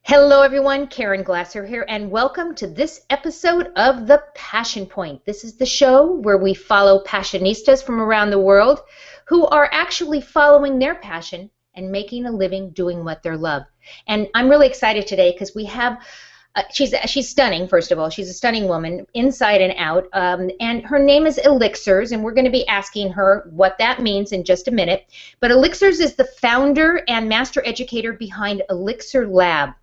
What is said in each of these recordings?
Hello, everyone. Karen Glasser here, and welcome to this episode of The Passion Point. This is the show where we follow passionistas from around the world who are actually following their passion and making a living doing what they love. And I'm really excited today because we have she's stunning, first of all. She's a stunning woman, inside and out. And her name is Elixers, and we're going to be asking her what that means in just a minute. But Elixers is the founder and master educator behind Elixir Lab.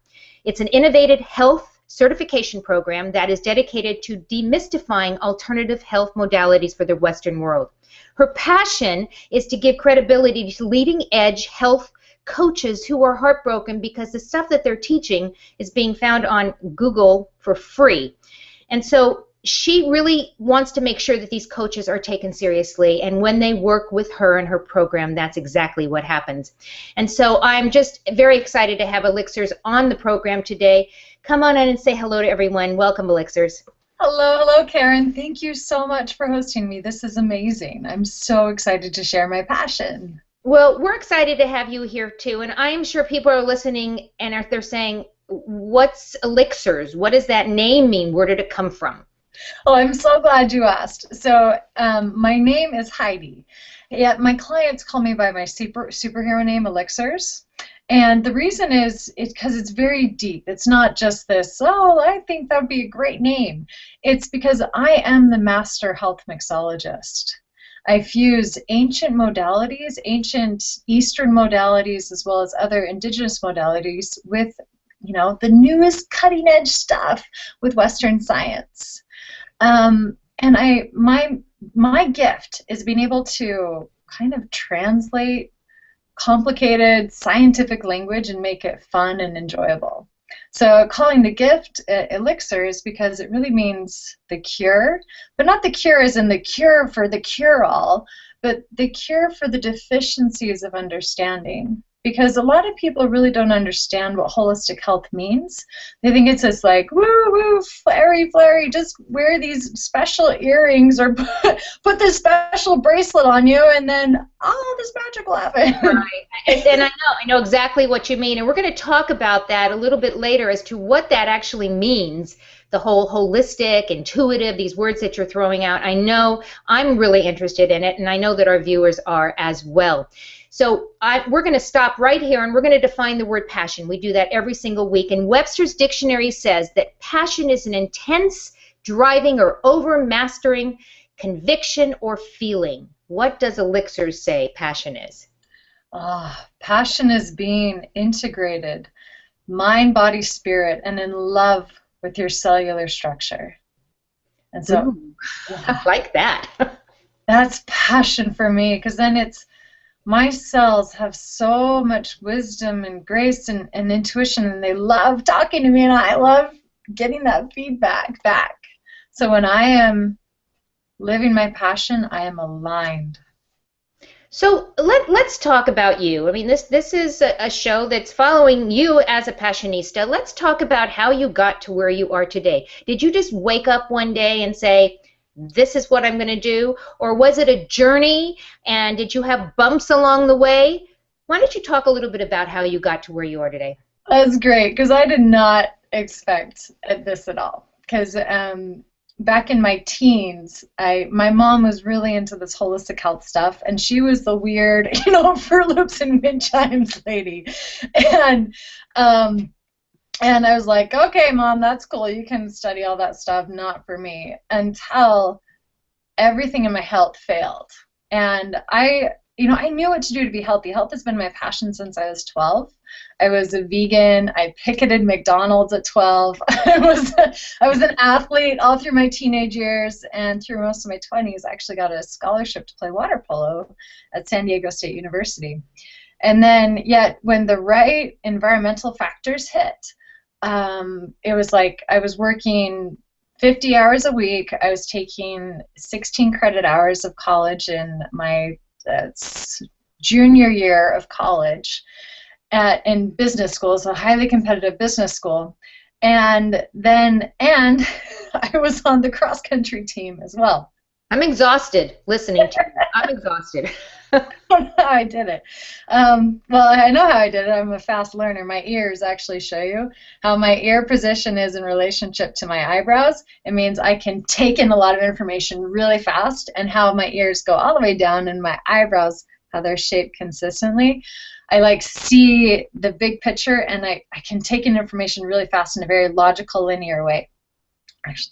It's an innovative health certification program that is dedicated to demystifying alternative health modalities for the Western world. Her passion is to give credibility to leading-edge health coaches who are heartbroken because the stuff that they're teaching is being found on Google for free. And so she really wants to make sure that these coaches are taken seriously, and when they work with her and her program, that's exactly what happens. And so I'm just very excited to have Elixirs on the program today. Come on in and say hello to everyone. Welcome, Elixirs. Hello, Karen. Thank you so much for hosting me. This is amazing. I'm so excited to share my passion. Well, we're excited to have you here too, and I'm sure people are listening and they're saying, what's Elixirs? What does that name mean? Where did it come from? Oh, I'm so glad you asked. So my name is Heidi. Yeah, my clients call me by my superhero name, Elixirs. And the reason is because it's very deep. It's not just this, oh, I think that would be a great name. It's because I am the master health mixologist. I fuse ancient modalities, ancient Eastern modalities, as well as other indigenous modalities with, the newest cutting-edge stuff with Western science. And my gift is being able to kind of translate complicated scientific language and make it fun and enjoyable. So calling the gift Elixir is because it really means the cure, but not the cure as in the cure for the cure-all, but the cure for the deficiencies of understanding. Because a lot of people really don't understand what holistic health means. They think it's just like, woo-woo, flary, just wear these special earrings or put this special bracelet on you and then all this magic will happen. Right. And I know exactly what you mean. And we're going to talk about that a little bit later as to what that actually means, the whole holistic, intuitive, these words that you're throwing out. I know I'm really interested in it, and I know that our viewers are as well. So we're going to stop right here, and we're going to define the word passion. We do that every single week, and Webster's Dictionary says that passion is an intense, driving, or overmastering conviction or feeling. What does Elixirs say passion is? Passion is being integrated, mind, body, spirit, and in love with your cellular structure. And so, I like that. That's passion for me, because then it's my cells have so much wisdom and grace and intuition, and they love talking to me, and I love getting that feedback back. So when I am living my passion, I am aligned. So let's talk about you. I mean, this is a show that's following you as a passionista. Let's talk about how you got to where you are today. Did you just wake up one day and say, this is what I'm going to do? Or was it a journey, and did you have bumps along the way? Why don't you talk a little bit about how you got to where you are today? That's great, because I did not expect this at all. Because back in my teens, my mom was really into this holistic health stuff, and she was the weird, Fur Loops and wind chimes lady. And I was like, okay, Mom, that's cool. You can study all that stuff. Not for me. Until everything in my health failed. And I knew what to do to be healthy. Health has been my passion since I was 12. I was a vegan. I picketed McDonald's at 12. I was an athlete all through my teenage years, and through most of my 20s, I actually got a scholarship to play water polo at San Diego State University. And then, yet, when the right environmental factors hit, it was like I was working 50 hours a week. I was taking 16 credit hours of college in my junior year of college in business school, so a highly competitive business school. And I was on the cross-country team as well. I'm exhausted listening to you. I'm exhausted. don't know how I did it. Well, I know how I did it. I'm a fast learner. My ears actually show you how my ear position is in relationship to my eyebrows. It means I can take in a lot of information really fast, and how my ears go all the way down and my eyebrows, how they're shaped consistently. I like see the big picture, and I can take in information really fast in a very logical, linear way.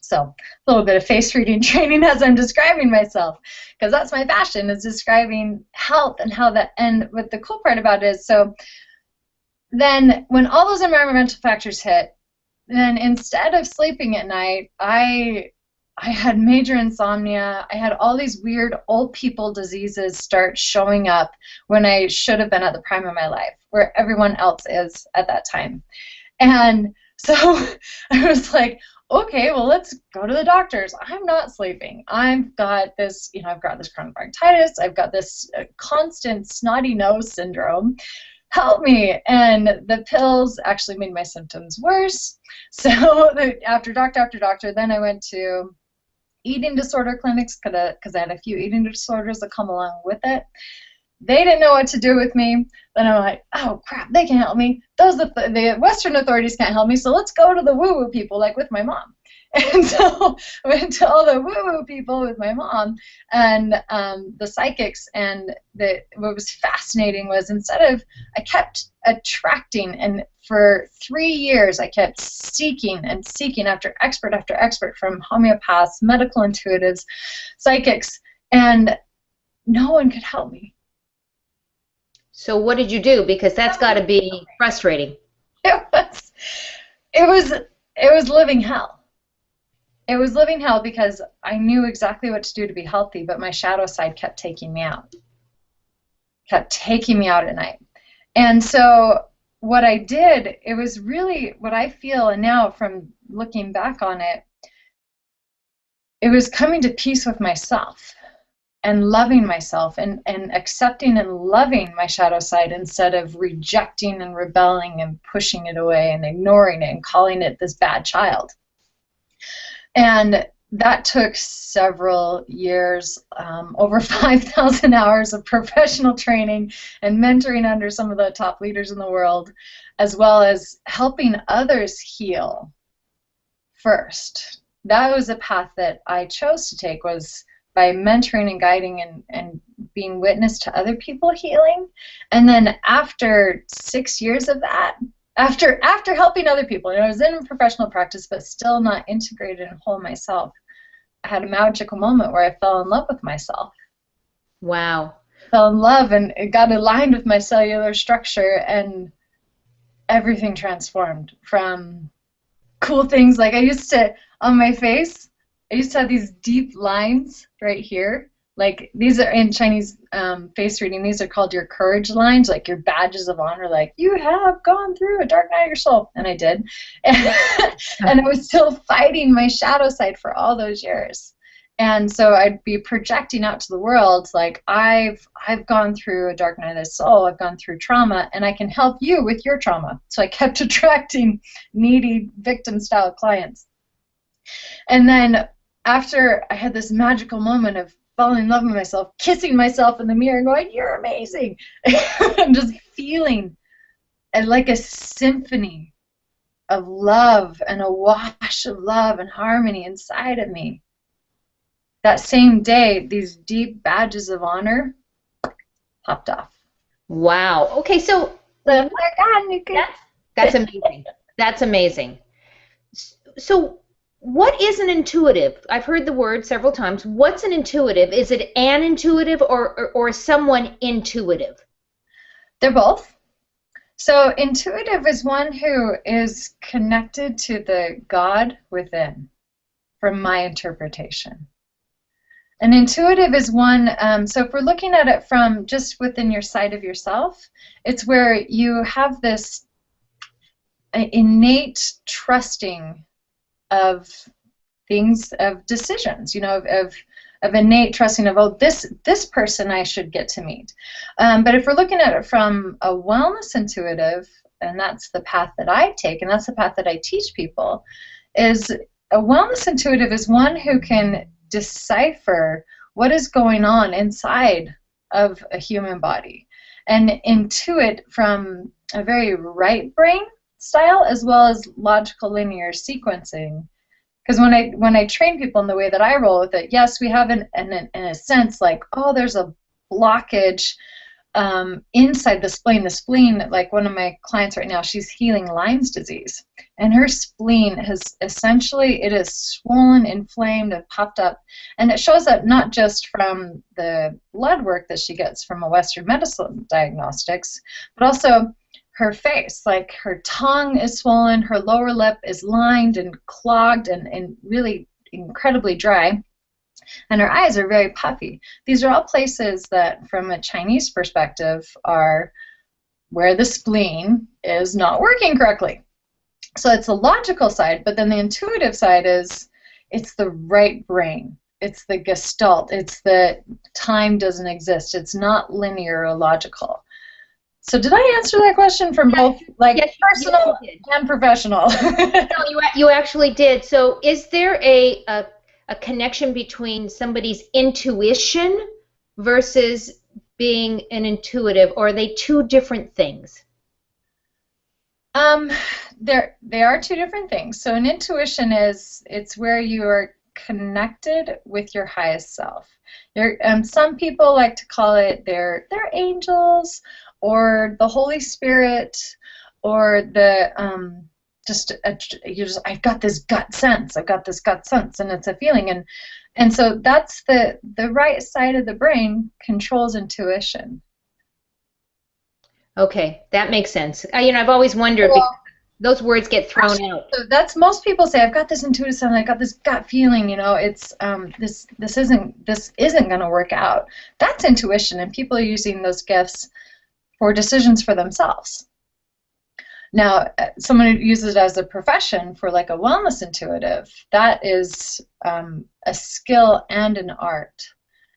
So a little bit of face reading training as I'm describing myself, because that's my passion, is describing health and how that. And what the cool part about it is, so then when all those environmental factors hit, then instead of sleeping at night, I had major insomnia. I had all these weird old people diseases start showing up when I should have been at the prime of my life, where everyone else is at that time. And so I was like, okay, well, let's go to the doctors. I'm not sleeping. I've got this, I've got this chronic bronchitis. I've got this constant snotty nose syndrome. Help me. And the pills actually made my symptoms worse. So after doctor, then I went to eating disorder clinics because I had a few eating disorders that come along with it. They didn't know what to do with me. Then I'm like, oh crap, they can help me. The Western authorities can't help me, so let's go to the woo-woo people, like with my mom. And so I went to all the woo-woo people with my mom and the psychics. And what was fascinating was, I kept attracting, and for 3 years I kept seeking and seeking after expert from homeopaths, medical intuitives, psychics, and no one could help me. So what did you do? Because that's got to be frustrating. It was living hell. It was living hell because I knew exactly what to do to be healthy, but my shadow side kept taking me out. Kept taking me out at night. And so what I did, it was really what I feel, and now from looking back on it, it was coming to peace with myself and loving myself and accepting and loving my shadow side instead of rejecting and rebelling and pushing it away and ignoring it and calling it this bad child. And that took several years, over 5,000 hours of professional training and mentoring under some of the top leaders in the world, as well as helping others heal first. That was a path that I chose to take, was by mentoring and guiding and being witness to other people healing. And then after 6 years of that, after helping other people, I was in professional practice but still not integrated and whole myself, I had a magical moment where I fell in love with myself. Wow. Fell in love, and it got aligned with my cellular structure, and everything transformed. From cool things like on my face, I used to have these deep lines right here. Like, these are in Chinese face reading, these are called your courage lines, like your badges of honor, like, you have gone through a dark night of your soul. And I did. And I was still fighting my shadow side for all those years. And so I'd be projecting out to the world, like, I've gone through a dark night of the soul, I've gone through trauma, and I can help you with your trauma. So I kept attracting needy victim-style clients. And then after I had this magical moment of falling in love with myself, kissing myself in the mirror and going, you're amazing. I'm just feeling like a symphony of love and a wash of love and harmony inside of me. That same day, these deep badges of honor popped off. Wow. Okay, so that's amazing. That's amazing. So what is an intuitive? I've heard the word several times. What's an intuitive? Is it an intuitive or someone intuitive? They're both. So intuitive is one who is connected to the God within, from my interpretation. An intuitive is one, so if we're looking at it from just within your side of yourself, it's where you have this innate trusting of things, of decisions, of innate trusting of, oh, this person I should get to meet. But if we're looking at it from a wellness intuitive, and that's the path that I take, and that's the path that I teach people, is a wellness intuitive is one who can decipher what is going on inside of a human body and intuit from a very right brain style as well as logical linear sequencing. Because when I train people in the way that I roll with it, yes, we have in a sense like, oh, there's a blockage inside the spleen. The spleen, like one of my clients right now, she's healing Lyme's disease, and her spleen has essentially, it is swollen, inflamed, and puffed up, and it shows up not just from the blood work that she gets from a Western medicine diagnostics, but also her face, like her tongue is swollen, her lower lip is lined and clogged and really incredibly dry, and her eyes are very puffy. These are all places that, from a Chinese perspective, are where the spleen is not working correctly. So it's the logical side, but then the intuitive side is it's the right brain. It's the gestalt. It's the time doesn't exist. It's not linear or logical. So did I answer that question from both, like, yes, personal and professional? No, you actually did. So is there a connection between somebody's intuition versus being an intuitive, or are they two different things? They are two different things. So an intuition it's where you are connected with your highest self. Some people like to call it their angels, or the Holy Spirit, or the I've got this gut sense. I've got this gut sense, and it's a feeling, and so that's the right side of the brain controls intuition. Okay, that makes sense. I've always wondered, because those words get thrown out. So that's, most people say, I've got this intuitive sense, I've got this gut feeling, it's this isn't going to work out. That's intuition, and people are using those gifts for decisions for themselves. Now, someone who uses it as a profession for like a wellness intuitive, that is a skill and an art.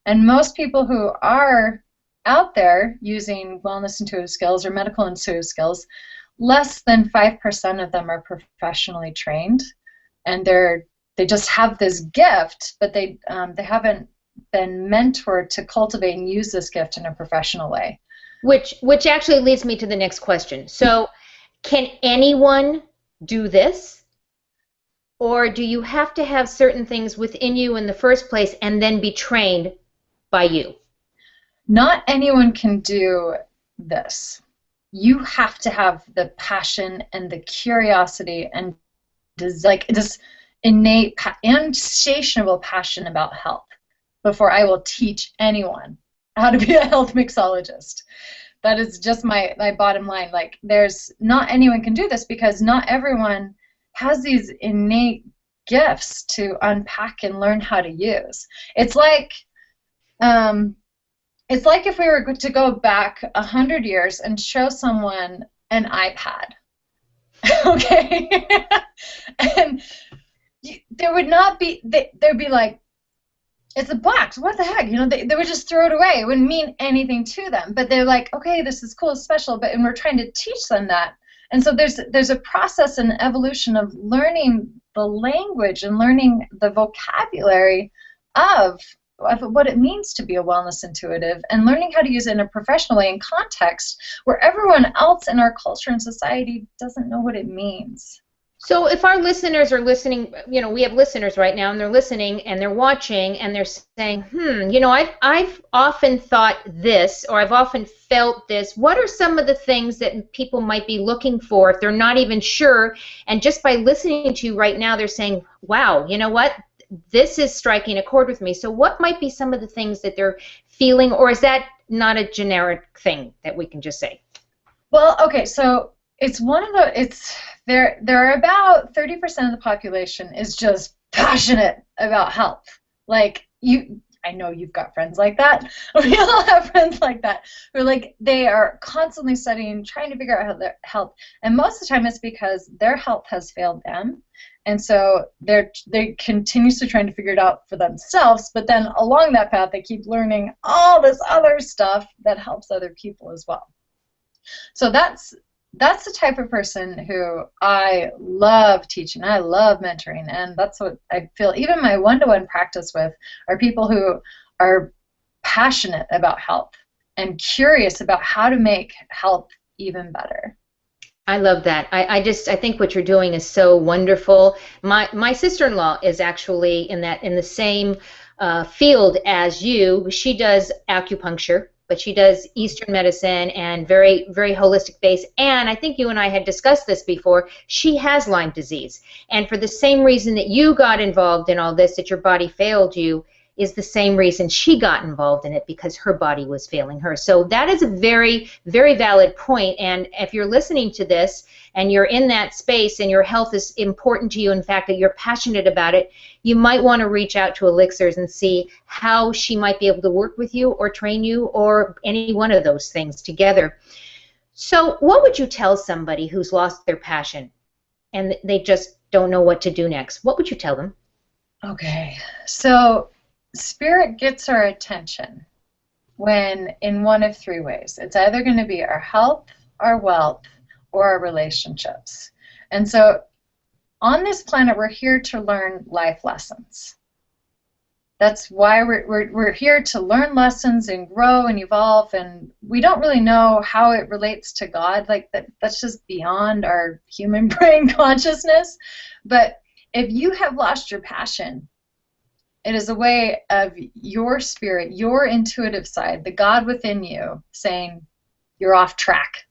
And most people who are out there using wellness intuitive skills or medical intuitive skills, less than 5% of them are professionally trained, and they just have this gift, but they haven't been mentored to cultivate and use this gift in a professional way. Which actually leads me to the next question. So, can anyone do this, or do you have to have certain things within you in the first place and then be trained by you? Not anyone can do this. You have to have the passion and the curiosity and this innate, insatiable passion about health before I will teach anyone how to be a health mixologist. That is just my bottom line. Like, not anyone can do this, because not everyone has these innate gifts to unpack and learn how to use. It's like if we were to go back 100 years and show someone an iPad, okay? And there would not be, there'd be like, it's a box, what the heck? They would just throw it away. It wouldn't mean anything to them. But they're like, okay, this is cool, it's special, and we're trying to teach them that. And so there's a process and evolution of learning the language and learning the vocabulary of what it means to be a wellness intuitive, and learning how to use it in a professional way in context where everyone else in our culture and society doesn't know what it means. So if our listeners are listening, we have listeners right now, and they're listening and they're watching and they're saying, I've often thought this, or I've often felt this. What are some of the things that people might be looking for if they're not even sure? And just by listening to you right now, they're saying, wow, you know what? This is striking a chord with me. So what might be some of the things that they're feeling, or is that not a generic thing that we can just say? Well, okay, so it's there are about 30% of the population is just passionate about health. Like, I know you've got friends like that. We all have friends like that who are like, they are constantly studying, trying to figure out how their health, and most of the time it's because their health has failed them, and so they continuously trying to figure it out for themselves, but then along that path they keep learning all this other stuff that helps other people as well. So that's the type of person who I love teaching, I love mentoring, and that's what I feel. Even my one-to-one practice with are people who are passionate about health. and curious about how to make health even better. I love that. I think what you're doing is so wonderful. My sister-in-law is actually in the same field as you. She does acupuncture, but she does Eastern medicine and very, very holistic base. And I think you and I had discussed this before. She has Lyme disease. And for the same reason that you got involved in all this, that your body failed you, is the same reason she got involved in it, because her body was failing her. So that is a very, very valid point. And if you're listening to this and you're in that space and your health is important to you, in fact, that you're passionate about it, you might want to reach out to Elixers and see how she might be able to work with you or train you or any one of those things together. So what would you tell somebody who's lost their passion and they just don't know what to do next? What would you tell them? Okay, so spirit gets our attention when in one of three ways. It's either going to be our health, our wealth, or our relationships. And so on this planet, we're here to learn life lessons. That's why we're here to learn lessons and grow and evolve, and we don't really know how it relates to God. Like that's just beyond our human brain consciousness. But if you have lost your passion, it is a way of your spirit, your intuitive side, the God within you, saying, you're off track.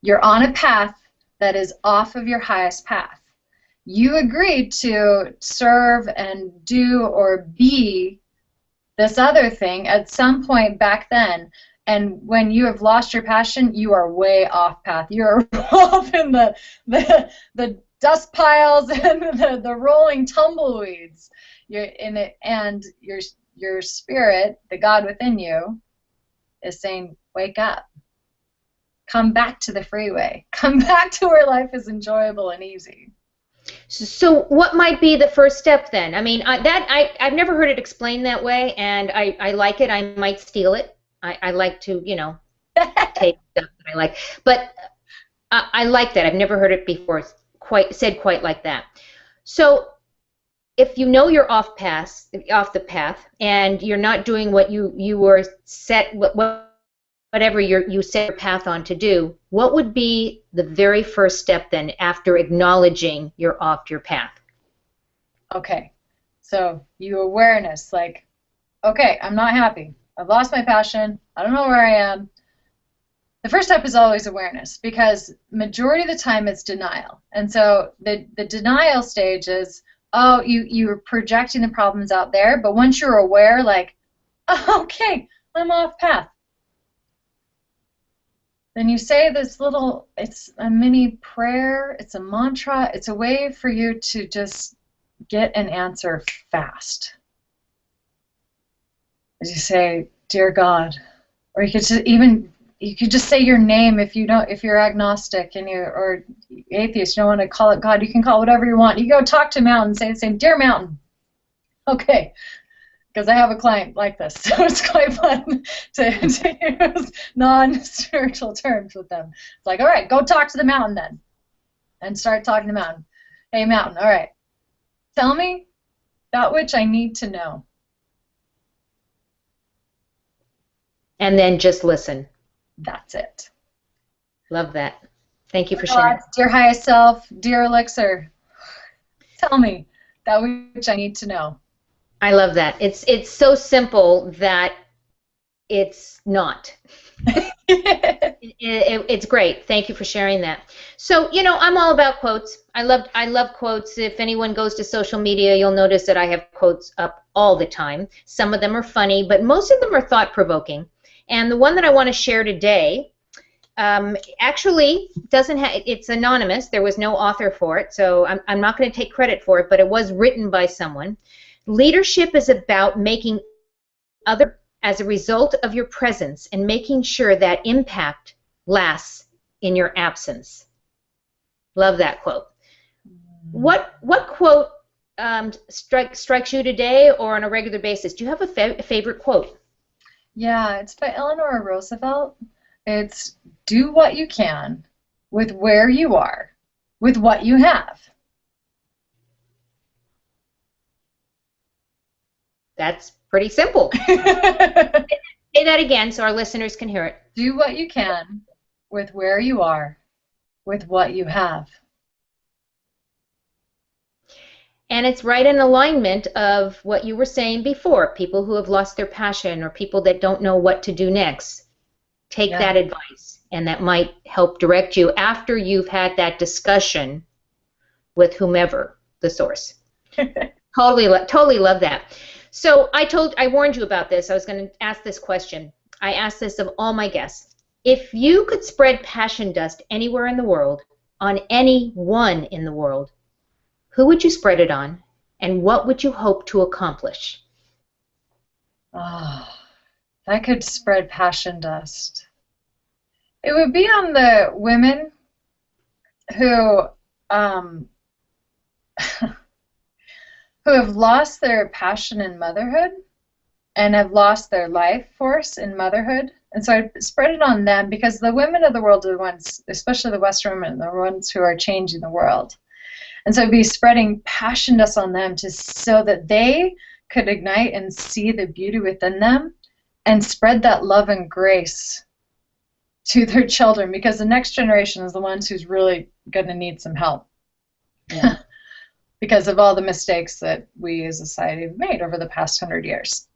You're on a path that is off of your highest path. You agreed to serve and do or be this other thing at some point back then, and when you have lost your passion, you are way off path. You're off in the dust piles and the rolling tumbleweeds. You're in it, and your spirit, the God within you, is saying, wake up. Come back to the freeway. Come back to where life is enjoyable and easy. So what might be the first step then? I mean, I've never heard it explained that way, and I like it. I might steal it. I like to, take stuff that I like. But I like that. I've never heard it before said quite like that. So if you know you're off the path, and you're not doing what you were set, whatever you set your path on to do, what would be the very first step then after acknowledging you're off your path? Okay, so awareness, like, okay, I'm not happy. I've lost my passion. I don't know where I am. The first step is always awareness, because majority of the time it's denial. And so the denial stage is, oh, you're projecting the problems out there, but once you're aware, like, oh, okay, I'm off path. Then you say this it's a mini prayer, it's a mantra, it's a way for you to just get an answer fast. As you say, dear God, or you could just say your name if you're agnostic or atheist, you don't want to call it God, you can call it whatever you want. You go talk to a mountain, say the same, dear mountain. Okay. Because I have a client like this, so it's quite fun to use non-spiritual terms with them. It's like, all right, go talk to the mountain then, and start talking to the mountain. Hey, mountain, all right, tell me that which I need to know. And then just listen. That's it. Love that. Thank you for sharing. Dear highest self, dear Elixir, tell me that which I need to know. I love that. It's so simple that it's not. It's great. Thank you for sharing that. So, I'm all about quotes. I love quotes. If anyone goes to social media, you'll notice that I have quotes up all the time. Some of them are funny, but most of them are thought-provoking. And the one that I want to share today actually it's anonymous. There was no author for it, so I'm not going to take credit for it, but it was written by someone. Leadership is about making other as a result of your presence and making sure that impact lasts in your absence. Love that quote. What quote strikes you today or on a regular basis? Do you have a favorite quote? Yeah, it's by Eleanor Roosevelt. It's do what you can with where you are, with what you have. That's pretty simple. Say that again so our listeners can hear it. Do what you can with where you are, with what you have. And it's right in alignment of what you were saying before, people who have lost their passion or people that don't know what to do next. Take Yeah. that advice, and that might help direct you after you've had that discussion with whomever the source. Totally love that. So I warned you about this. I was going to ask this question. I asked this of all my guests. If you could spread passion dust anywhere in the world, on anyone in the world, who would you spread it on, and what would you hope to accomplish? Oh, if I could spread passion dust, it would be on the women who um, who have lost their passion in motherhood and have lost their life force in motherhood. And so I spread it on them because the women of the world are the ones, especially the Western women, the ones who are changing the world. And so I'd be spreading passion dust on them so that they could ignite and see the beauty within them and spread that love and grace to their children, because the next generation is the ones who's really going to need some help. Yeah. Because of all the mistakes that we as a society have made over the past 100 years.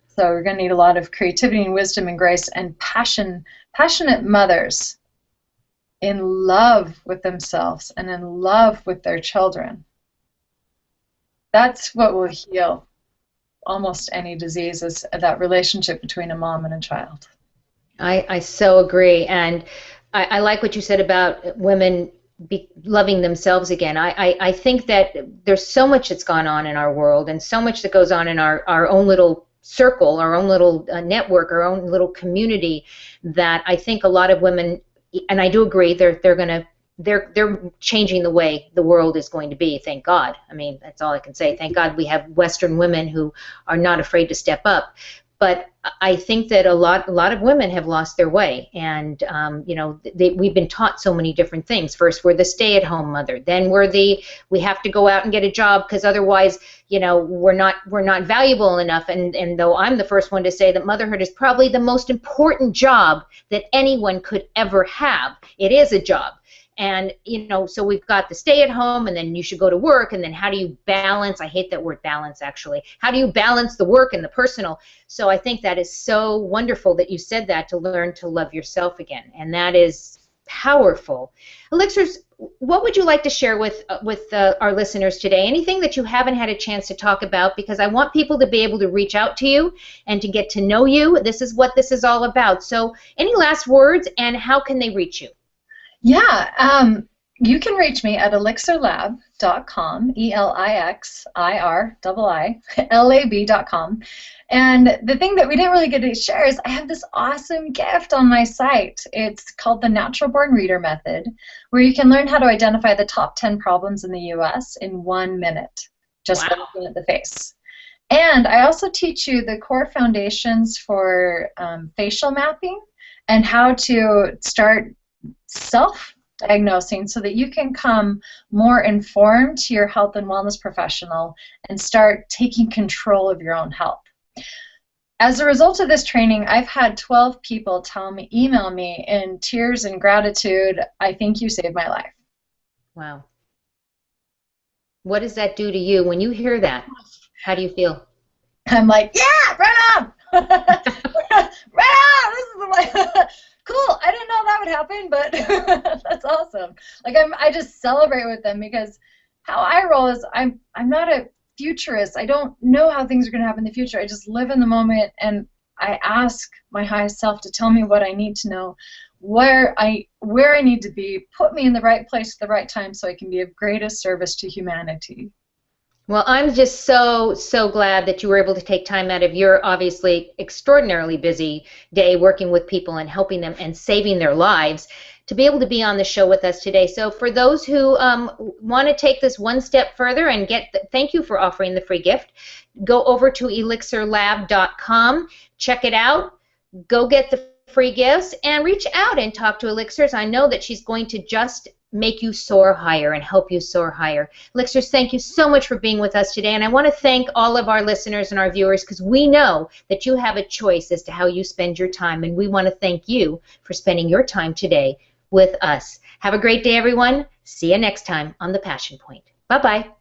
So we're going to need a lot of creativity and wisdom and grace and passionate mothers in love with themselves and in love with their children. That's what will heal almost any disease, is that relationship between a mom and a child. I so agree. And I like what you said about women loving themselves again. I think that there's so much that's gone on in our world, and so much that goes on in our own little circle, our own little network, our own little community, that I think a lot of women, and I do agree, they're changing the way the world is going to be. Thank God. I mean, that's all I can say. Thank God we have Western women who are not afraid to step up. But I think that a lot of women have lost their way, and we've been taught so many different things. First, we're the stay-at-home mother. Then we have to go out and get a job because otherwise, we're not valuable enough. And though I'm the first one to say that motherhood is probably the most important job that anyone could ever have. It is a job. And, so we've got the stay at home, and then you should go to work, and then how do you balance? I hate that word balance, actually. How do you balance the work and the personal? So I think that is so wonderful that you said that, to learn to love yourself again. And that is powerful. Elixirs, what would you like to share with our listeners today? Anything that you haven't had a chance to talk about? Because I want people to be able to reach out to you and to get to know you. This is what this is all about. So any last words, and how can they reach you? Yeah, you can reach me at elixirlab.com, ELIXIRLAB.com. And the thing that we didn't really get to share is I have this awesome gift on my site. It's called the Natural Born Reader Method, where you can learn how to identify the top 10 problems in the U.S. in 1 minute, just by looking at the face. And I also teach you the core foundations for facial mapping and how to start self-diagnosing so that you can come more informed to your health and wellness professional and start taking control of your own health. As a result of this training, I've had 12 people email me in tears and gratitude, "I think you saved my life." Wow. What does that do to you when you hear that? How do you feel? I'm like, yeah, right on! Right on! This is the cool. I didn't know that would happen, but that's awesome. Like I just celebrate with them, because how I roll is I'm not a futurist. I don't know how things are going to happen in the future. I just live in the moment, and I ask my highest self to tell me what I need to know, where I need to be, put me in the right place at the right time so I can be of greatest service to humanity. Well, I'm just so glad that you were able to take time out of your obviously extraordinarily busy day working with people and helping them and saving their lives to be able to be on the show with us today. So for those who want to take this one step further and thank you for offering the free gift, go over to elixirlab.com, check it out, go get the free gifts, and reach out and talk to Elixirs. I know that she's going to just make you soar higher and help you soar higher. Elixers, thank you so much for being with us today. And I want to thank all of our listeners and our viewers, because we know that you have a choice as to how you spend your time. And we want to thank you for spending your time today with us. Have a great day, everyone. See you next time on The Passion Point. Bye-bye.